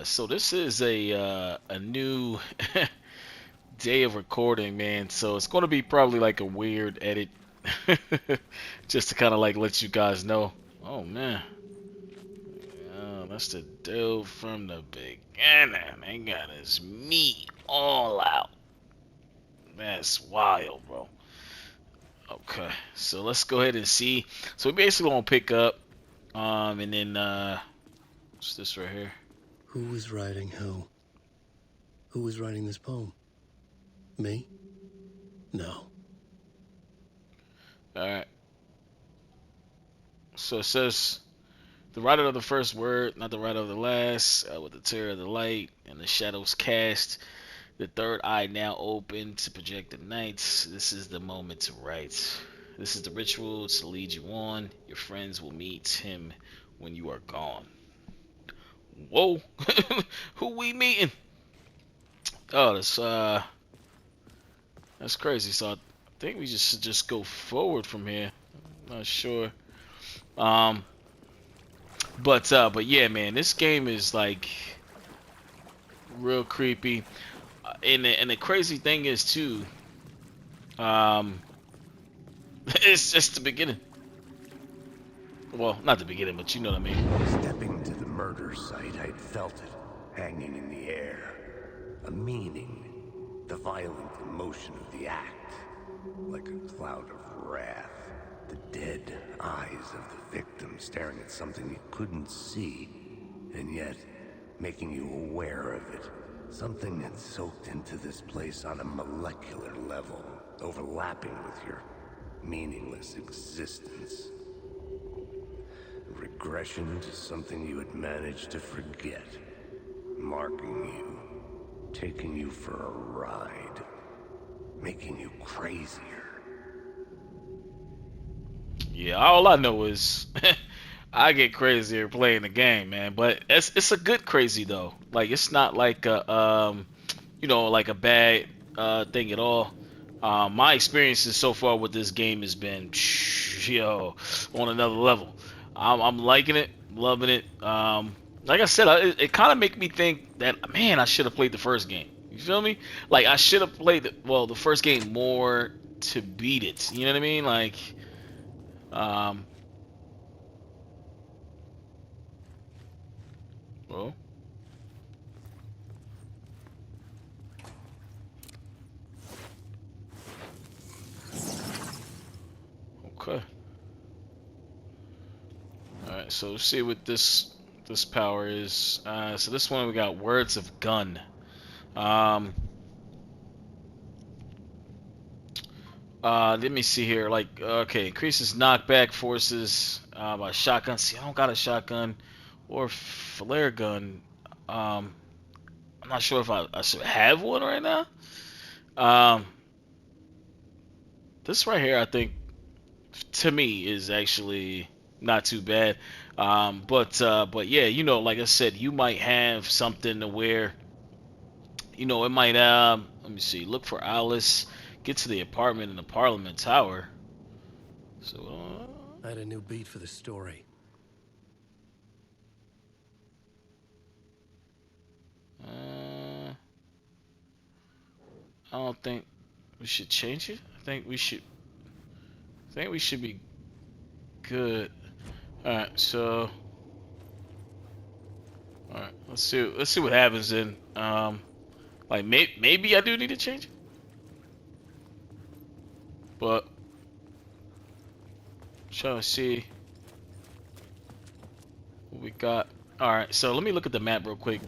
So this is a new day of recording, man. So it's gonna be probably like a weird edit, just to kind of like let you guys know. Oh man, that's the dude from the beginning. They got his meat all out. That's wild, bro. Okay, so let's go ahead and see. So we basically gonna pick up, and then what's this right here? Who was writing who? Who was writing this poem? Me? No. All right. So it says. The writer of the first word, not the writer of the last, with the terror of the light and the shadows cast, the third eye now open to project the nights. This is the moment to write. This is the ritual to lead you on. Your friends will meet him when you are gone. Whoa, who we meeting? Oh, that's crazy. So I think we just should just go forward from here. I'm not sure. Um, but yeah, man, this game is like real creepy. And the crazy thing is too, um, it's just the beginning. Well, not the beginning, but you know what I mean. Stepping to the murder site, I'd felt it, hanging in the air. A meaning. The violent emotion of the act. Like a cloud of wrath. The dead eyes of the victim staring at something you couldn't see, and yet making you aware of it. Something had soaked into this place on a molecular level, overlapping with your meaningless existence. Regression to something you had managed to forget. Marking you. Taking you for a ride. Making you crazier. Yeah, all I know is I get crazier playing the game, man. But it's a good crazy though. Like it's not like a like a bad thing at all. My experiences so far with this game has been yo on another level. I'm liking it, loving it. Like I said, it kind of make me think that man, I should have played the first game. You feel me? Like I should have played the first game more to beat it. You know what I mean? Like, um, well, okay. All right, so let's see what this power is. So this one we got words of gun. Um, let me see here. Like, okay, increases knockback forces by shotgun. See, I don't got a shotgun or flare gun. Um, I'm not sure if I should have one right now. Um, this right here, I think, to me, is actually not too bad. But yeah, like I said, you might have something to where, it might. Let me see. Look for Alice. Get to the apartment in the Parliament Tower. So, I had a new beat for the story. uh, I don't think we should change it. I think we should be good. All right. So, all right. Let's see what happens then. Like maybe I do need to change it, but trying to see what we got. All right. So let me look at the map real quick.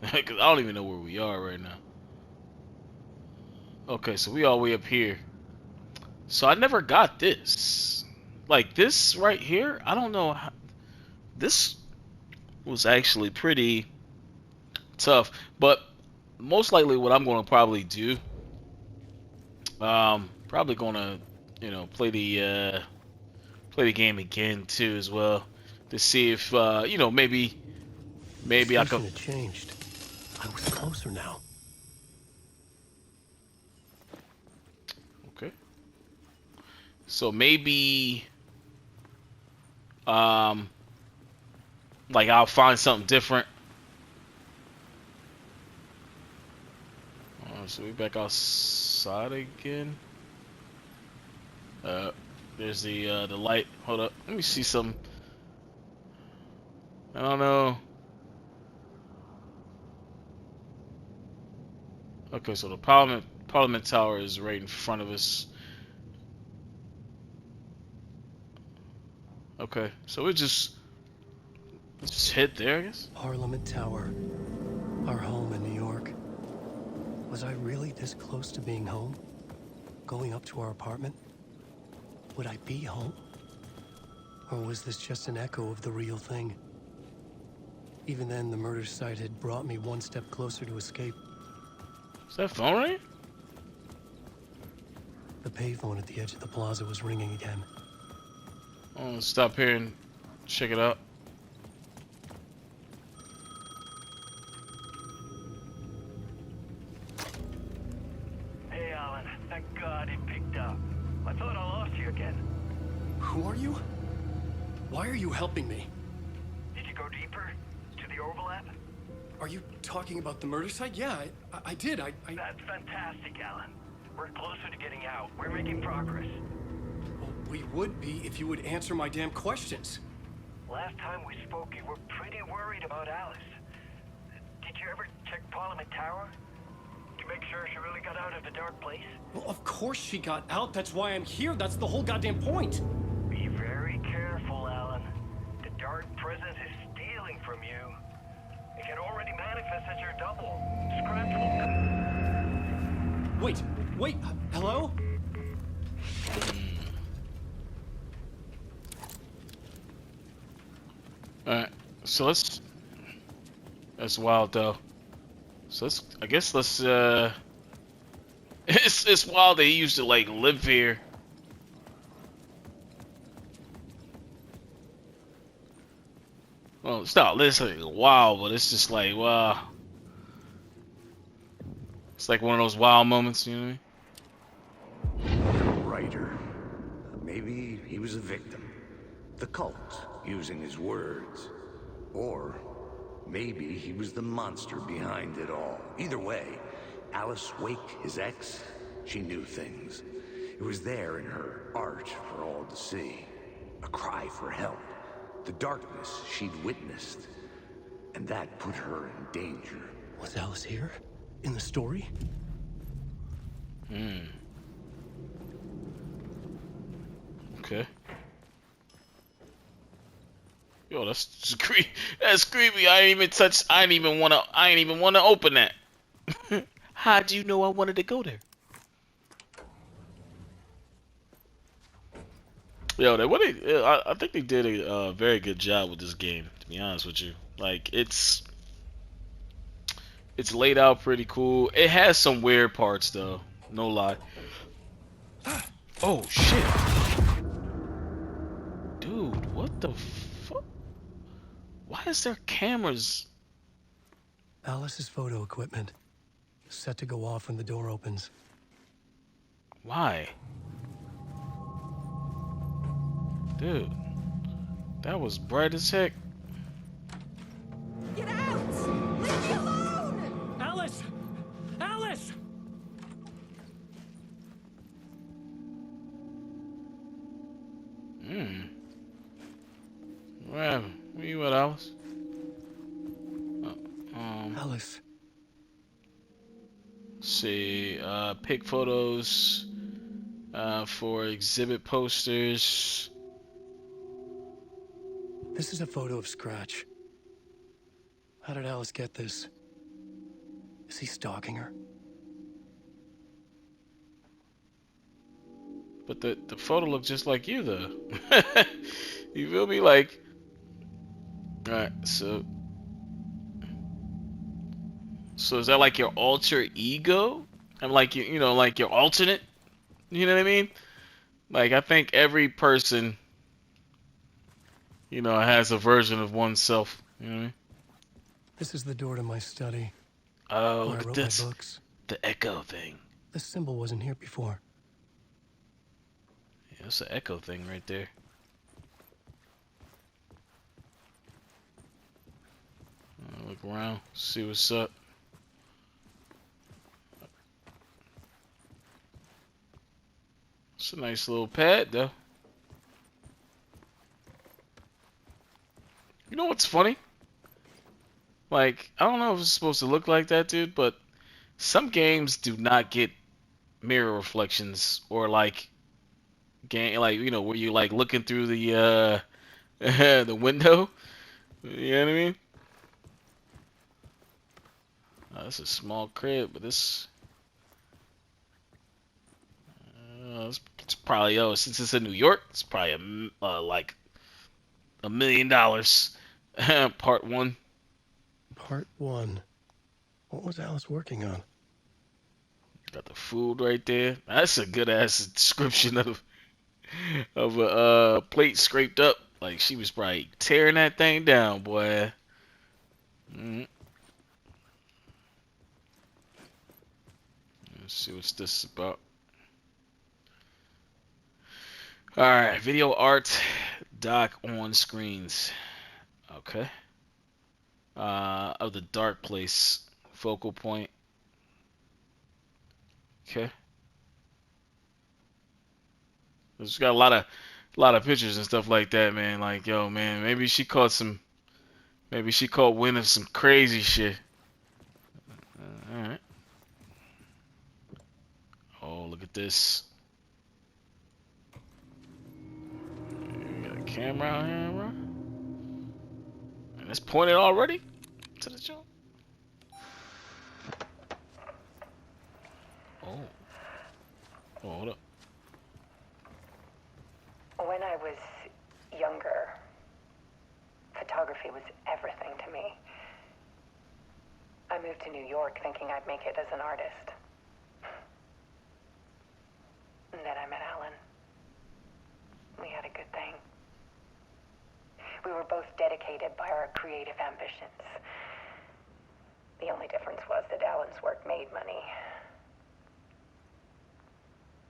Because I don't even know where we are right now. Okay, so we all the way up here. So I never got this. Like this right here, I don't know how, this was actually pretty tough. But most likely what I'm going to probably do, probably going to, play the game again too as well to see if, This maybe I could. station had changed. I was closer now. Okay. So maybe, um, Like I'll find something different. So we back outside again. There's the light. Hold up. Let me see something. I don't know. Okay, so the Parliament Tower is right in front of us. Okay, so we just hit there, I guess. Parliament Tower. Our home in New York. Was I really this close to being home? Going up to our apartment? Would I be home? Or was this just an echo of the real thing? Even then, the murder site had brought me one step closer to escape. Is that phone ringing? The payphone at the edge of the plaza was ringing again. Oh, let's stop here and check it out. Hey, Alan. Thank God it picked up. I thought I lost you again. Who are you? Why are you helping me? Did you go deeper? To the overlap? Are you talking about the murder site? Yeah, I did. That's fantastic, Alan. We're closer to getting out. We're making progress. Well, we would be if you would answer my damn questions. Last time we spoke, you were pretty worried about Alice. Did you ever check Parliament Tower? To make sure she really got out of the dark place? Well, of course she got out. That's why I'm here. That's the whole goddamn point. Be very careful, Alan. The dark presence is stealing from you. It can already manifest as your double. Scratchable. Wait, hello? Alright, so that's wild though. So I guess let's it's wild that he used to like live here. Well, it's not literally wild, but it's just like wow. It's like one of those wild moments, you know what I mean? Writer. Maybe he was a victim. The cult, using his words. Or maybe he was the monster behind it all. Either way, Alice Wake, his ex, she knew things. It was there in her art for all to see. A cry for help. The darkness she'd witnessed. And that put her in danger. Was Alice here? In the story? Okay. Yo, that's creepy. That's creepy. I ain't even wanna open that. How'd you know I wanted to go there? Yo, I think they did a very good job with this game. To be honest with you, like it's laid out pretty cool. It has some weird parts though, no lie. Oh shit, dude, what the fuck? Why is there cameras? Alice's photo equipment. Set to go off when the door opens. Why? Dude, that was bright as heck. Get out! Leave me alone! Alice! Alice! Where you at, Alice? Alice. See, pick photos for exhibit posters. This is a photo of Scratch. How did Alice get this? Is he stalking her? But the photo looks just like you though. You feel me? Like, alright, so is that like your alter ego? And like you know, like your alternate? You know what I mean? Like I think every person, you know, has a version of oneself. You know what I mean? This is the door to my study. Oh, Where I look at wrote this. my books. The echo thing. This symbol wasn't here before. Yeah, it's an echo thing right there. Look around, see what's up. It's a nice little pad, though. You know what's funny? Like, I don't know if it's supposed to look like that, dude, but some games do not get mirror reflections or like game, like you know, where you like looking through the the window. You know what I mean? This is a small crib, but it's probably since it's in New York, it's probably like $1 million. Part one. Part 1. What was Alice working on? Got the food right there. That's a good ass description of a plate scraped up. Like she was probably tearing that thing down, boy. Mm. Let's see what's this about. All right, video art, doc on screens. Okay. Of the dark place, focal point. Okay. It's got a lot of pictures and stuff like that, man. Like, yo, man, maybe she caught wind of some crazy shit. All right. Oh, look at this. Got a camera out here, bro. And it's pointed already to the jump. Oh. Oh, hold up. When I was younger, photography was everything to me. I moved to New York thinking I'd make it as an artist. And then I met Alan. We had a good thing. We were both dedicated by our creative ambitions. The only difference was that Alan's work made money.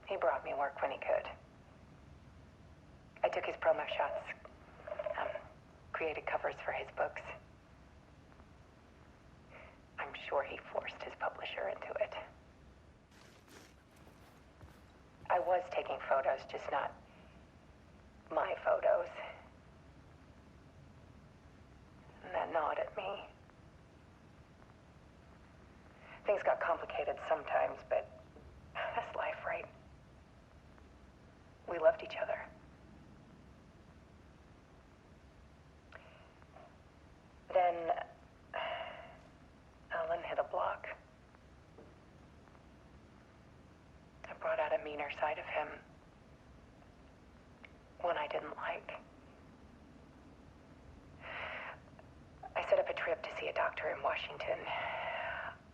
He brought me work when he could. I took his promo shots, created covers for his books. I'm sure he forced his publisher into it. I was taking photos, just not my photos. And that gnawed at me. Things got complicated sometimes, but that's life, right? We loved each other. Then Alan hit a block. I brought out a meaner side of him. One I didn't like. I set up a trip to see a doctor in Washington.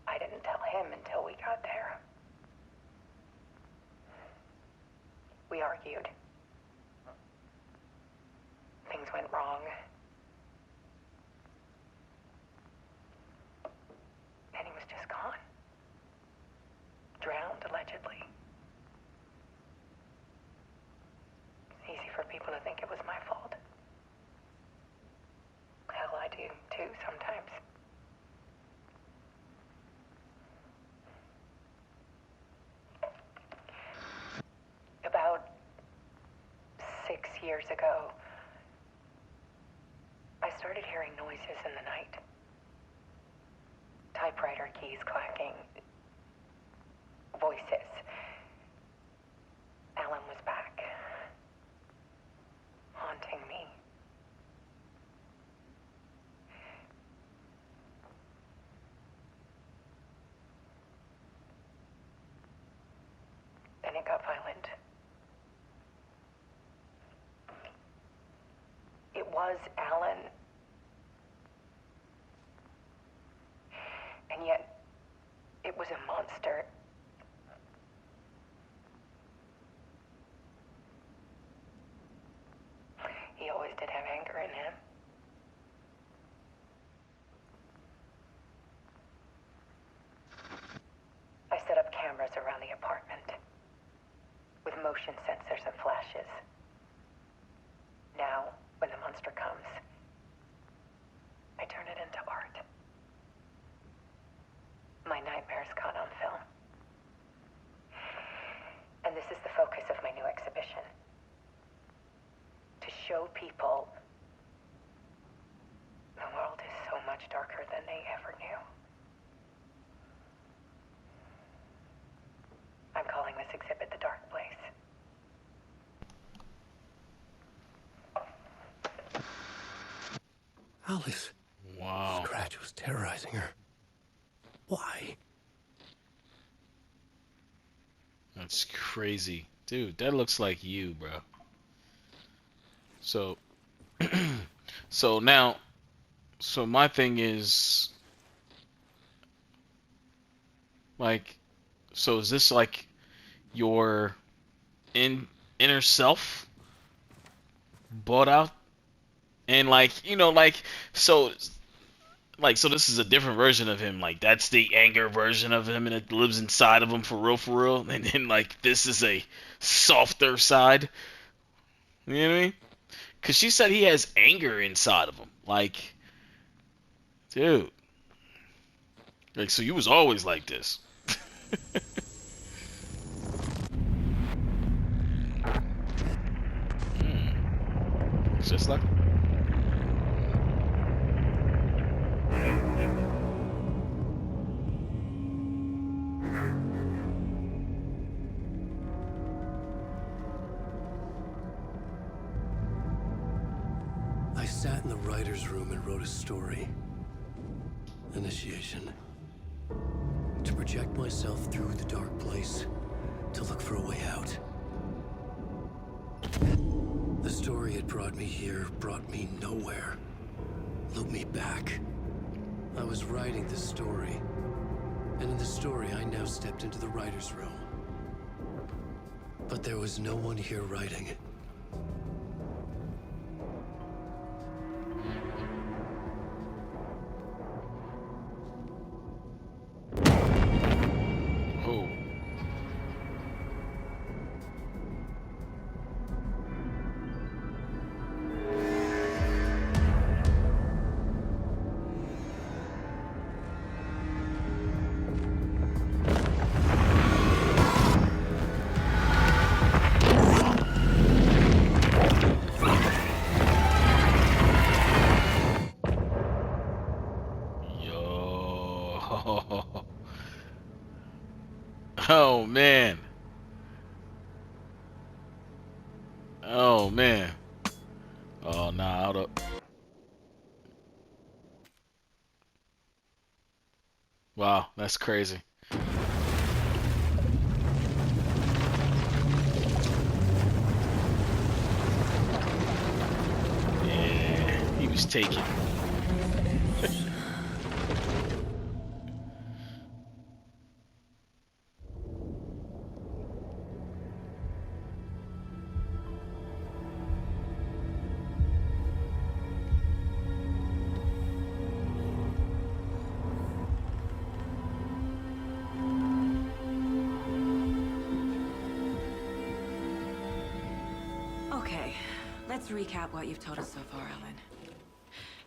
I didn't tell him until we got there. We argued. Things went wrong. And he was just gone. Drowned, allegedly. It's easy for people to think it was my fault. Hell, I do, too, sometimes. About 6 years ago, I started hearing noises in the night. Typewriter keys clacking. Voices. Alan was back. Haunting me. Then it got violent. It was Alan. And yet, it was a monster. He always did have anger in him. I set up cameras around the apartment with motion sensors and flashes. Now, when the monster comes, I turn it into art. Alice. Wow. Scratch was terrorizing her. Why? That's crazy. Dude, that looks like you, bro. So, so now, so my thing is, like, so is this like your inner self bought out? And like, like, so so this is a different version of him. Like that's the anger version of him, and it lives inside of him for real, for real. And then like this is a softer side. You know what I mean? Because she said he has anger inside of him. Like, dude, like so you was always like this. It's just like. I sat in the writer's room and wrote a story. Initiation. To project myself through the dark place, to look for a way out. The story had brought me here, brought me nowhere. Looped me back. I was writing this story. And in the story, I now stepped into the writer's room. But there was no one here writing. Oh. Yo. Oh man. Oh man. Oh nah. Hold up. Wow, that's crazy. Yeah, he was taken. Okay, let's recap what you've told us so far, Ellen.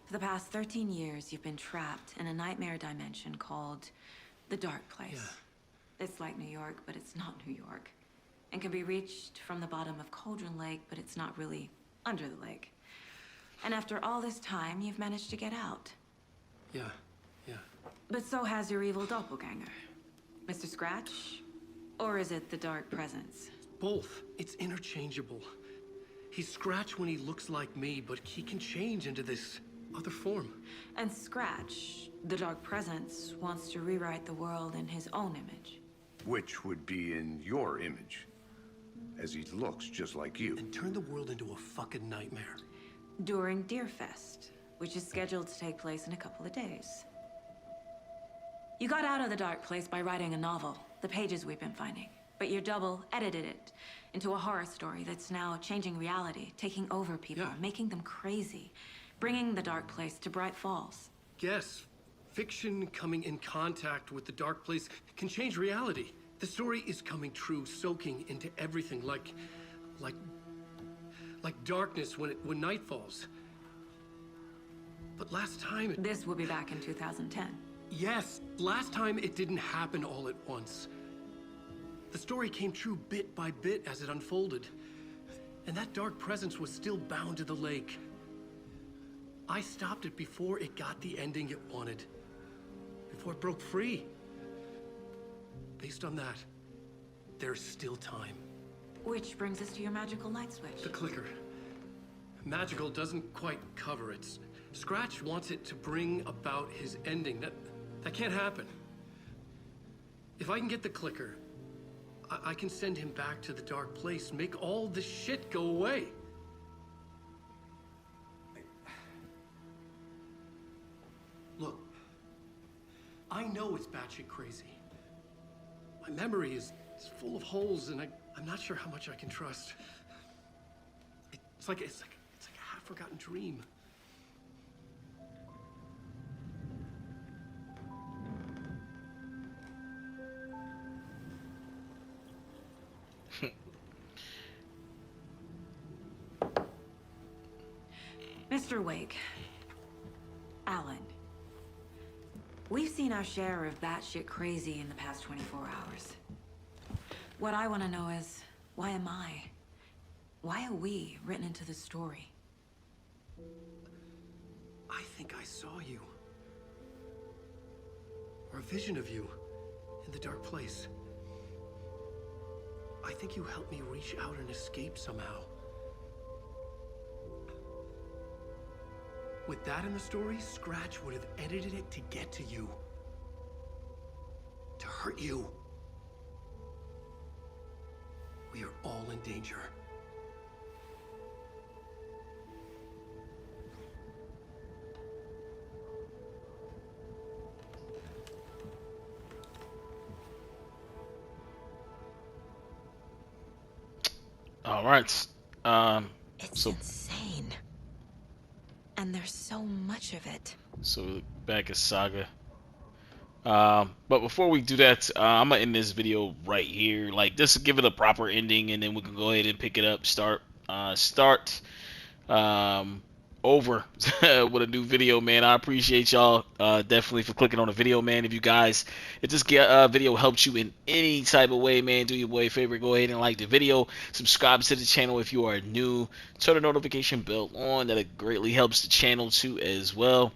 For the past 13 years, you've been trapped in a nightmare dimension called the Dark Place. Yeah. It's like New York, but it's not New York. And can be reached from the bottom of Cauldron Lake, but it's not really under the lake. And after all this time, you've managed to get out. Yeah. But so has your evil doppelganger. Mr. Scratch? Or is it the Dark Presence? Both. It's interchangeable. He's Scratch when he looks like me, but he can change into this other form. And Scratch, the Dark Presence, wants to rewrite the world in his own image. Which would be in your image, as he looks just like you. And turn the world into a fucking nightmare. During Deerfest, which is scheduled to take place in a couple of days. You got out of the Dark Place by writing a novel, the pages we've been finding. But your double edited it into a horror story that's now changing reality, taking over people, Yeah. making them crazy, bringing the Dark Place to Bright Falls. Yes, fiction coming in contact with the dark place can change reality. The story is coming true, soaking into everything like darkness when night falls. But last time This will be back in 2010. Yes, last time it didn't happen all at once. The story came true bit by bit as it unfolded. And that dark presence was still bound to the lake. I stopped it before it got the ending it wanted. Before it broke free. Based on that, there's still time. Which brings us to your magical light switch. The clicker. Magical doesn't quite cover it. Scratch wants it to bring about his ending. That can't happen. If I can get the clicker, I can send him back to the dark place, make all this shit go away. Look, I know it's batshit crazy. My memory is full of holes, and I'm not sure how much I can trust. It's like a half-forgotten dream. Mr. Wake, Alan, we've seen our share of batshit crazy in the past 24 hours. What I want to know is, why am I? Why are we written into the story? I think I saw you. Or a vision of you in the dark place. I think you helped me reach out and escape somehow. With that in the story, Scratch would have edited it to get to you. To hurt you. We are all in danger. All right. It's So insane. And there's so much of it. so back at Saga. But before we do that, I'm gonna end this video right here. Like, just give it a proper ending, and then we can go ahead and pick it up. Start over with a new video, man. I appreciate y'all definitely for clicking on the video, man. If you guys, if this video helps you in any type of way, man, do your boy a favor, go ahead and like the video, subscribe to the channel if you are new, turn the notification bell on. That greatly helps the channel too as well.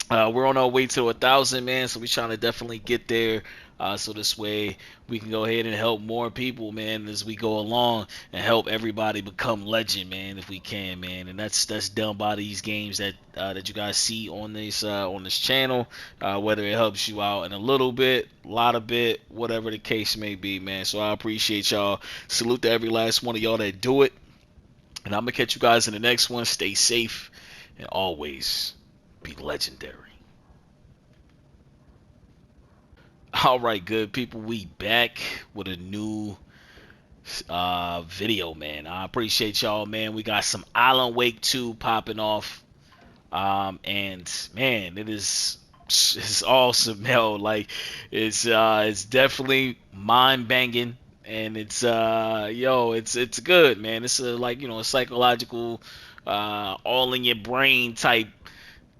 We're on our way to 1,000, man, so we're trying to definitely get there, so this way we can go ahead and help more people, man, as we go along, and help everybody become legend, man, if we can, man. And that's done by these games that you guys see on this channel, whether it helps you out in a little bit, a lot of bit, whatever the case may be, man. So I appreciate y'all. Salute to every last one of y'all that do it, and I'm gonna catch you guys in the next one. Stay safe and always be legendary. All right, good people, we back with a new video, man. I appreciate y'all, man. We got some Alan Wake 2 popping off, and man, it's awesome, yo. Like, it's definitely mind banging, and it's it's good, man. It's a psychological, all in your brain type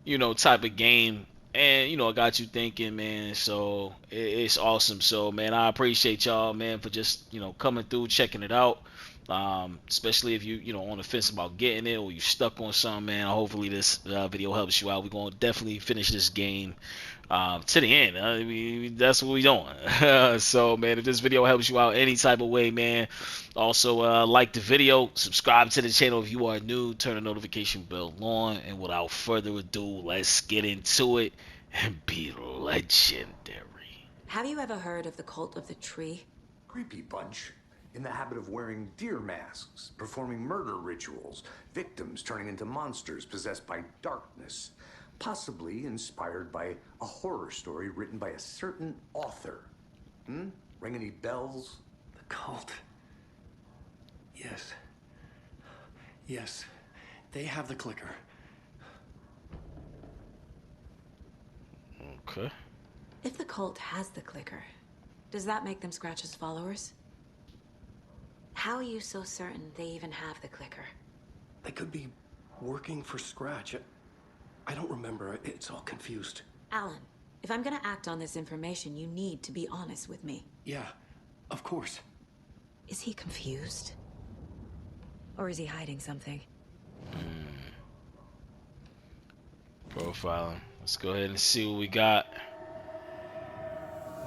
of game, and it got you thinking, man. So it's awesome. So, man, I appreciate y'all, man, for just coming through, checking it out, especially if you on the fence about getting it, or you stuck on something, man. Hopefully this video helps you out. We're gonna definitely finish this game to the end. I mean, that's what we doing. So, man, if this video helps you out any type of way, man, also like the video, subscribe to the channel if you are new, turn the notification bell on, and without further ado, let's get into it and be legendary. Have you ever heard of the cult of the tree? Creepy bunch. In the habit of wearing deer masks, performing murder rituals, victims turning into monsters possessed by darkness, possibly inspired by a horror story written by a certain author. Ring any bells? The cult. Yes. Yes. They have the clicker. Okay. If the cult has the clicker, does that make them Scratch's followers? How are you so certain they even have the clicker? They could be working for Scratch. I don't remember. It's all confused. Alan, if I'm gonna act on this information, you need to be honest with me. Yeah, of course. Is he confused? Or is he hiding something? Profiling. Let's go ahead and see what we got.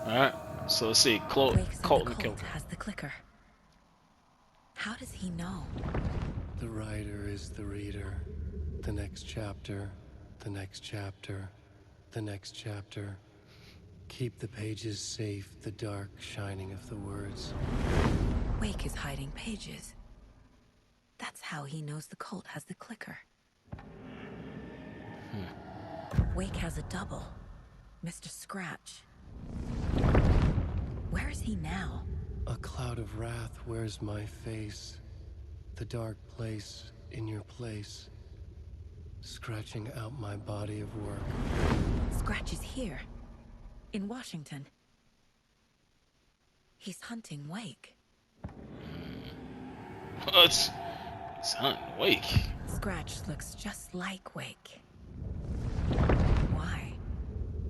Alright, so let's see. Blake said the Colton cult killed. has the clicker. How does he know? The writer is the reader. The next chapter, The next chapter. The next chapter. Keep the pages safe, the dark shining of the words. Wake is hiding pages. That's how he knows the cult has the clicker. Wake has a double. Mr. Scratch. Where is he now? A cloud of wrath wears my face. The dark place in your place. Scratching out my body of work. Scratch is here. In Washington. He's hunting Wake. It's hunting Wake. Scratch looks just like Wake. Why?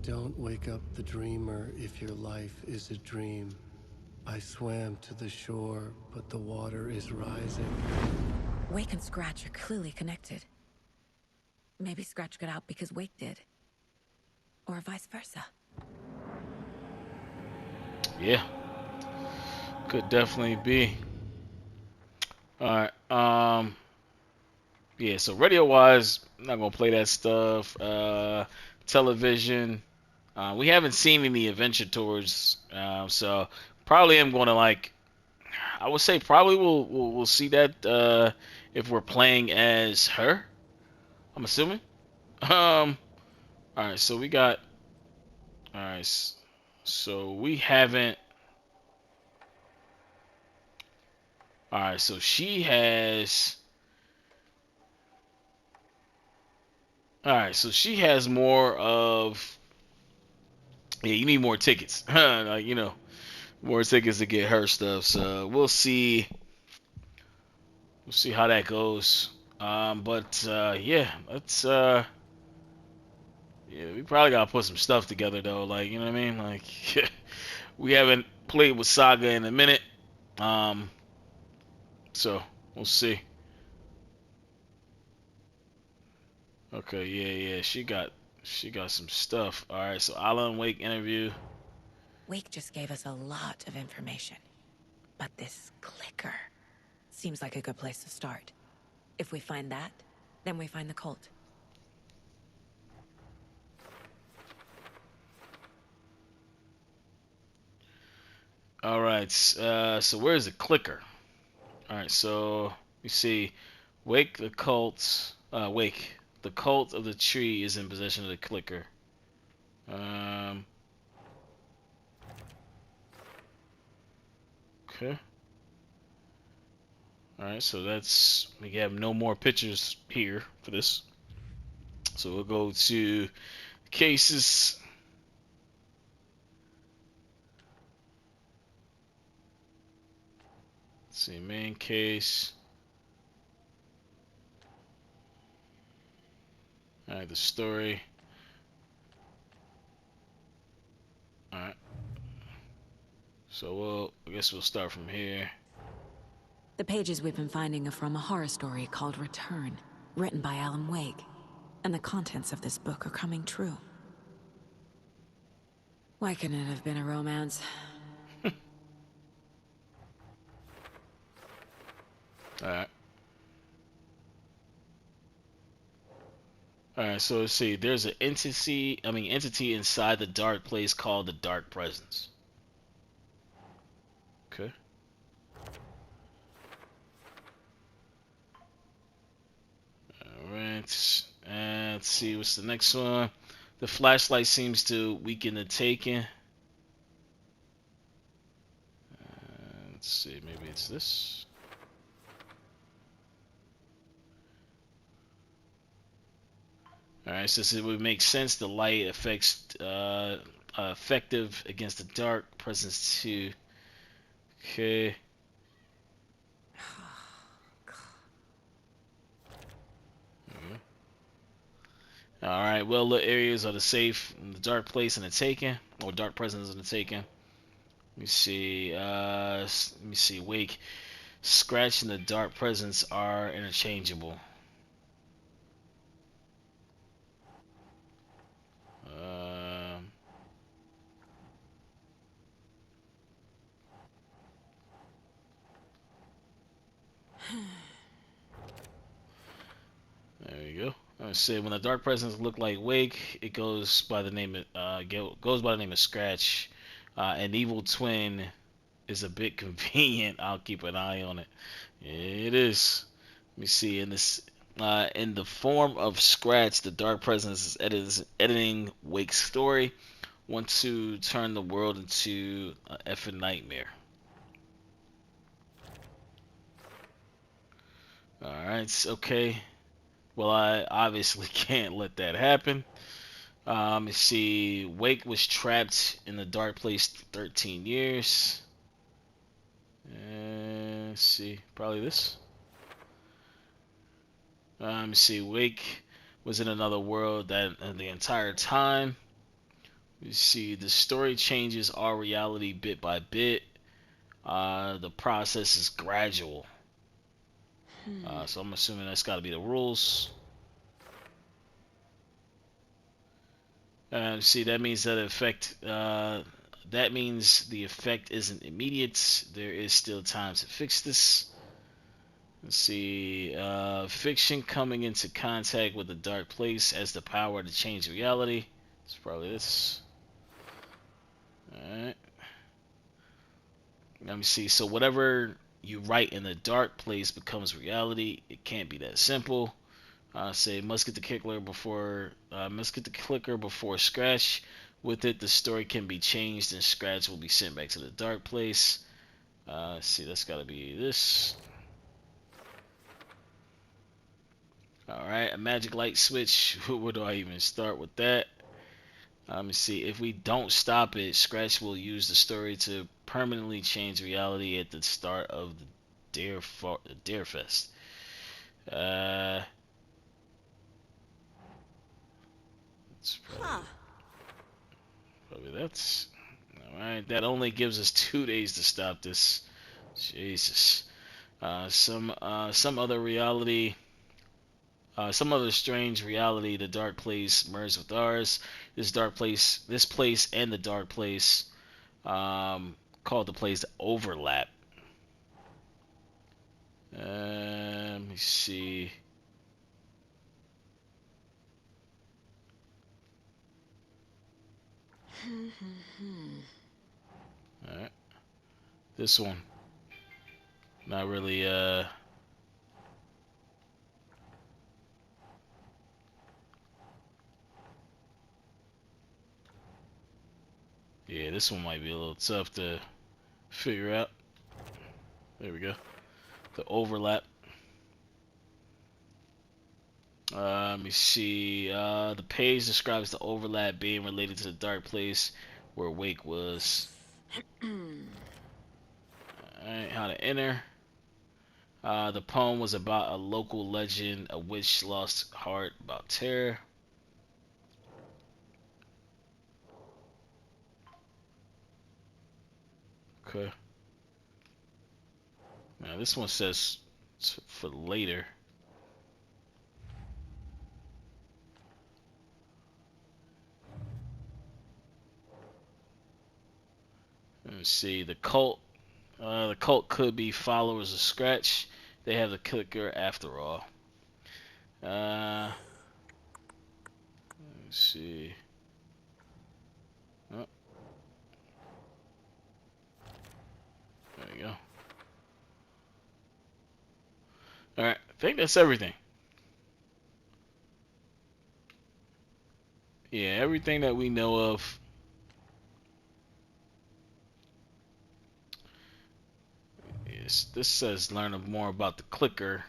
Don't wake up the dreamer if your life is a dream. I swam to the shore, but the water is rising. Wake and Scratch are clearly connected. Maybe Scratch got out because Wake did. Or vice versa. Yeah. Could definitely be. Alright, yeah, so radio wise, I'm not gonna play that stuff. Television. We haven't seen any adventure tours, so probably am gonna like. I would say probably we'll see that if we're playing as her. I'm assuming. All right, so we got. All right, so we haven't. All right, so she has. All right, so she has more of. Yeah, you need more tickets. Like, more tickets to get her stuff. So we'll see. We'll see how that goes. But yeah, let's. Yeah, we probably gotta put some stuff together though. Like, you know what I mean? Like, we haven't played with Saga in a minute. Um, so we'll see. Okay, yeah. She got some stuff. All right, so Alan Wake interview. Wake just gave us a lot of information. But this clicker seems like a good place to start. If we find that, then we find the cult. All right, so where's the clicker? All right, so you see, Wake the cult. Wake the cult of the tree is in possession of the clicker. Okay. All right, so we have no more pictures here for this. So we'll go to cases. Let's see, main case. All right, the story. All right. So I guess we'll start from here. The pages we've been finding are from a horror story called Return, written by Alan Wake. And the contents of this book are coming true. Why couldn't it have been a romance? All right. All right, so let's see. There's an entity inside the dark place called the Dark Presence. Okay. All right. And let's see what's the next one. The flashlight seems to weaken the taken. Let's see. Maybe it's this. All right, so it would make sense. The light affects effective against the dark presence too. Okay. All right. Well, the areas are the safe, the dark place, and the taken, or dark presence and the taken. Let me see. Let me see. Wake, Scratch, and the dark presence are interchangeable. There you go. I said when the dark presence look like Wake, it goes by the name of goes by the name of Scratch. An evil twin is a bit convenient. I'll keep an eye on it. It is. Let me see. In the form of Scratch, the dark presence is editing Wake's story. Want to turn the world into an effing nightmare. All right. Okay. Well, I obviously can't let that happen. Let's see. Wake was trapped in the dark place for 13 years. Let's see. Probably this. Let's see. Wake was in another world that the entire time. You see, the story changes our reality bit by bit. The process is gradual. So I'm assuming that's got to be the rules. See, that means that effect. That means the effect isn't immediate. There is still time to fix this. Let's see. Fiction coming into contact with the dark place has the power to change reality. It's probably this. Alright. Let me see. So whatever you write in the dark place becomes reality. It can't be that simple. Say must get the clicker before Scratch. With it, the story can be changed and Scratch will be sent back to the dark place. Let's see, that's got to be this. Alright, a magic light switch. Where do I even start with that? Let me see. If we don't stop it, Scratch will use the story to permanently change reality at the start of the Dare Fest. Probably that's alright. That only gives us 2 days to stop this. Jesus. Some other reality. Some other strange reality. The dark place merged with ours. This place, and the dark place, called the place overlap. Let me see. Alright. This one. Not really, yeah, this one might be a little tough to figure out. There we go. The overlap. Let me see. The page describes the overlap being related to the dark place where Wake was. Alright, how to enter. The poem was about a local legend, a witch lost heart about terror. Okay. Now this one says for later. Let me see. The cult could be followers of Scratch. They have the clicker after all. Let's see. Oh. There you go. Alright, I think that's everything. Yeah, everything that we know of. Yes, this says learn more about the clicker.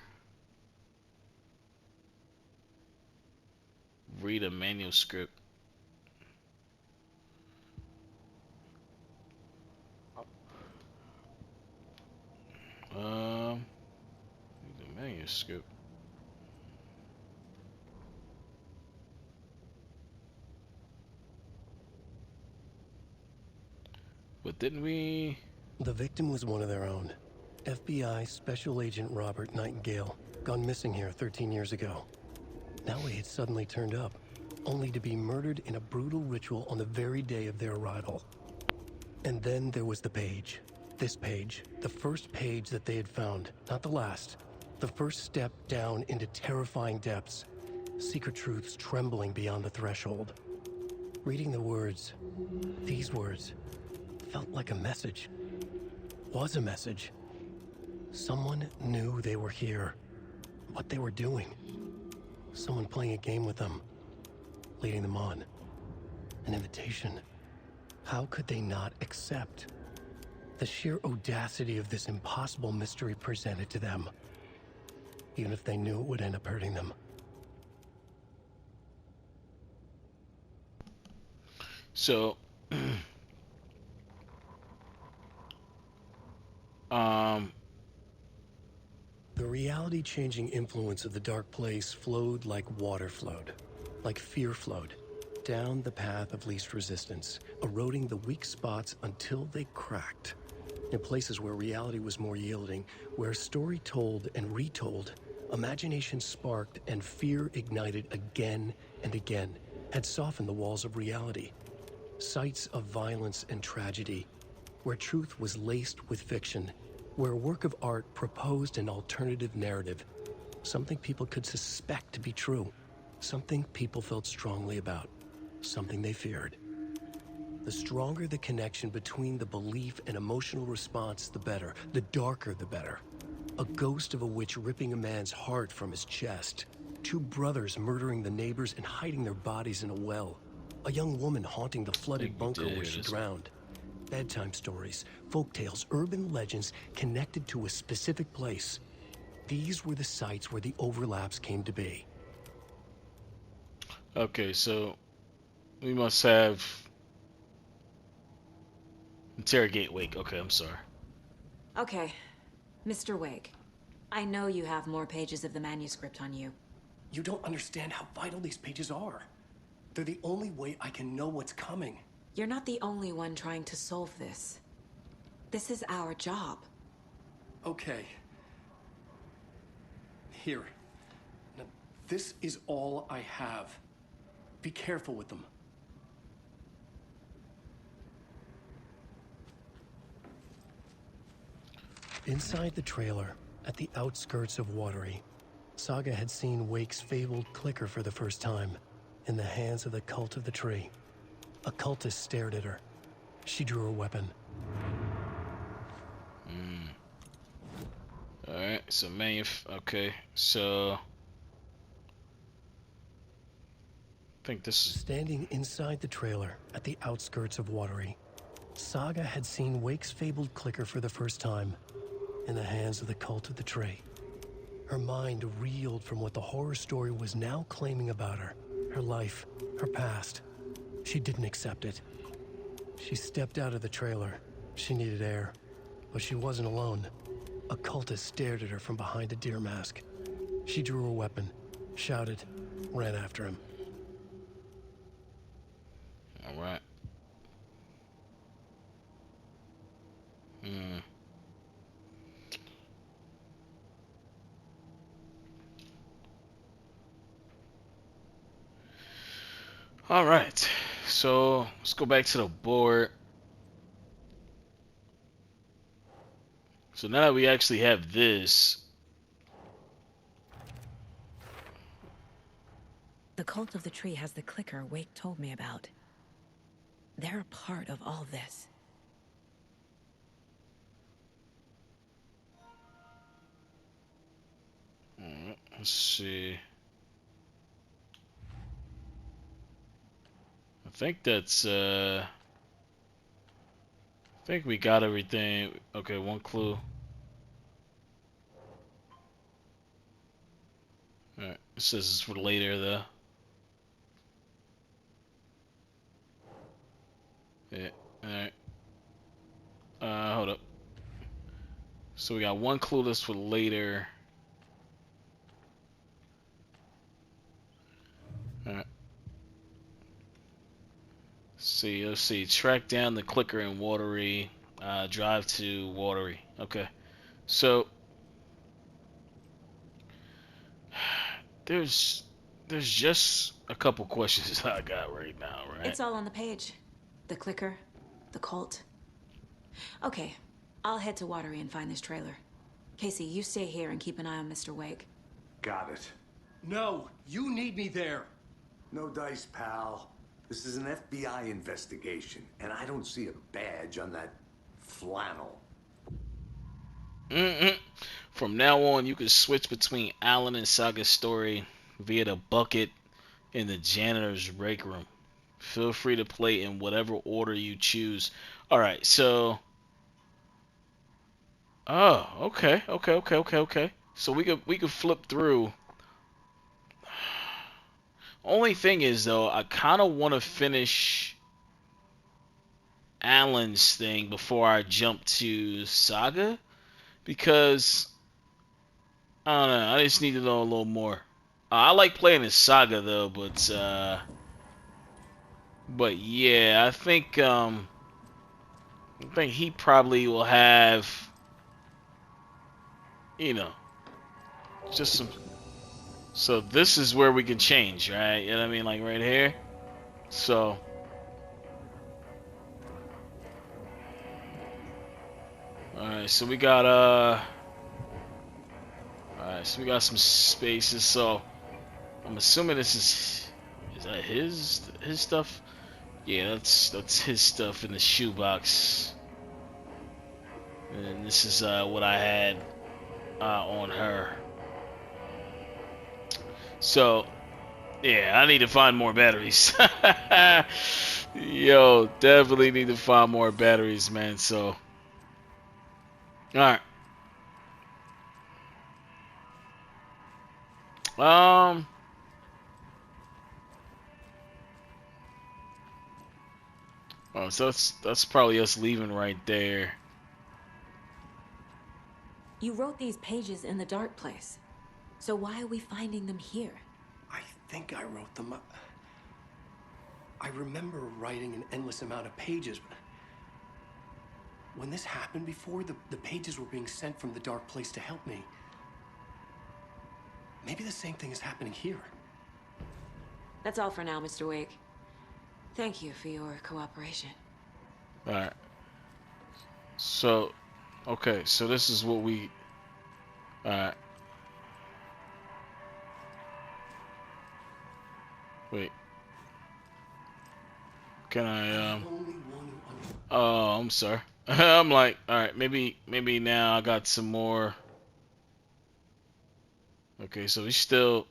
Read a manuscript. Read the manuscript. But didn't we? The victim was one of their own. FBI Special Agent Robert Nightingale, gone missing here 13 years ago. Now he had suddenly turned up, only to be murdered in a brutal ritual on the very day of their arrival. And then there was the page. This page, the first page that they had found, not the last. The first step down into terrifying depths. secret truths trembling beyond the threshold. Reading the words, these words, felt like a message. Was a message. Someone knew they were here, what they were doing. Someone playing a game with them, leading them on. An invitation. How could they not accept? The sheer audacity of this impossible mystery presented to them, even if they knew it would end up hurting them. So, The reality-changing influence of the dark place flowed like water flowed, like fear flowed, down the path of least resistance, eroding the weak spots until they cracked. In places where reality was more yielding, where story told and retold, imagination sparked and fear ignited again and again, had softened the walls of reality. Sites of violence and tragedy, where truth was laced with fiction, where a work of art proposed an alternative narrative, something people could suspect to be true, something people felt strongly about, something they feared. The stronger the connection between the belief and emotional response, the better. The darker, the better. A ghost of a witch ripping a man's heart from his chest. Two brothers murdering the neighbors and hiding their bodies in a well. A young woman haunting the flooded bunker where she drowned. Bedtime stories, folktales, urban legends connected to a specific place. These were the sites where the overlaps came to be. okay, so we must have interrogate Wake. Okay, I'm sorry. Okay, Mr. Wake. I know you have more pages of the manuscript on you. You don't understand how vital these pages are. They're the only way I can know what's coming. You're not the only one trying to solve this. This is our job. Okay. Here. Now, this is all I have. Be careful with them. Inside the trailer, at the outskirts of Watery, Saga had seen Wake's fabled clicker for the first time, in the hands of the cult of the tree. A cultist stared at her. She drew her weapon. Alright, so okay, so I think this is Standing inside the trailer, at the outskirts of Watery, Saga had seen Wake's fabled clicker for the first time, in the hands of the cult of the tree. Her mind reeled from what the horror story was now claiming about her. Her life, her past. She didn't accept it. She stepped out of the trailer. She needed air. But she wasn't alone. A cultist stared at her from behind a deer mask. She drew her weapon, shouted, ran after him. alright. Alright, so let's go back to the board. So now that we actually have this, The cult of the tree has the clicker Wake told me about. They're a part of all this. let's see. I think that's I think we got everything. Okay, one clue. Alright, this is for later though. Yeah, alright. Hold up. So we got one clue list for later. Alright. Let's see. Track down the clicker in Watery. Drive to Watery. Okay. So there's just a couple questions I got right now, right? It's all on the page. The clicker, the cult. Okay, I'll head to Watery and find this trailer. Casey, you stay here and keep an eye on Mr. Wake. Got it. No, you need me there. No dice, pal. This is an FBI investigation, and I don't see a badge on that flannel. Mm-mm. From now on, you can switch between Alan and Saga's story via the bucket in the janitor's break room. Feel free to play in whatever order you choose. Alright, so... Oh, okay. So we could flip through. Only thing is though, I kind of want to finish Alan's thing before I jump to Saga because I don't know. I just need to know a little more. I like playing as Saga though, but yeah, I think he probably will have, you know, just some. So this is where we can change, right? You know what I mean, like right here. So, all right. So we got all right. So we got some spaces. So I'm assuming this is that his stuff? Yeah, that's his stuff in the shoebox. And this is what I had on her. So, yeah, I need to find more batteries. Yo, definitely need to find more batteries, man. So, all right. Oh, so that's probably us leaving right there. You wrote these pages in the dark place. So why are we finding them here? I think I wrote them up. I remember writing an endless amount of pages. When this happened before, the pages were being sent from the dark place to help me. Maybe the same thing is happening here. That's all for now, Mr. Wake. Thank you for your cooperation. All right. So, okay. So this is what we. All right. Wait. Can I Oh, I'm sorry. I'm like, all right. Maybe now I got some more. Okay, so he's still.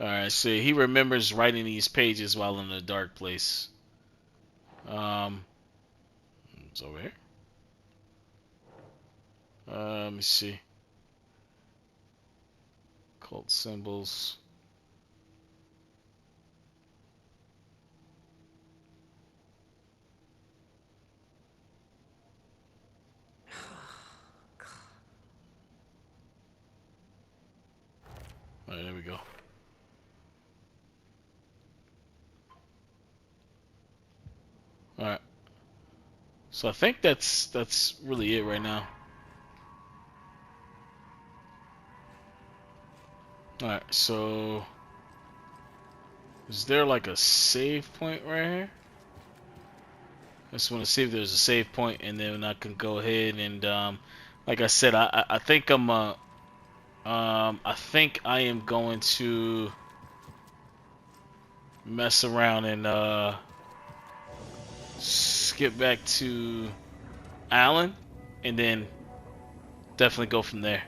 Alright, so he remembers writing these pages while in a dark place. It's over here. Let me see. Cult symbols. Alright, there we go. Alright. So I think that's really it right now. Alright, so is there like a save point right here? I just want to see if there's a save point, and then I can go ahead and like I said, I think I think I am going to mess around and skip back to Alan, and then definitely go from there.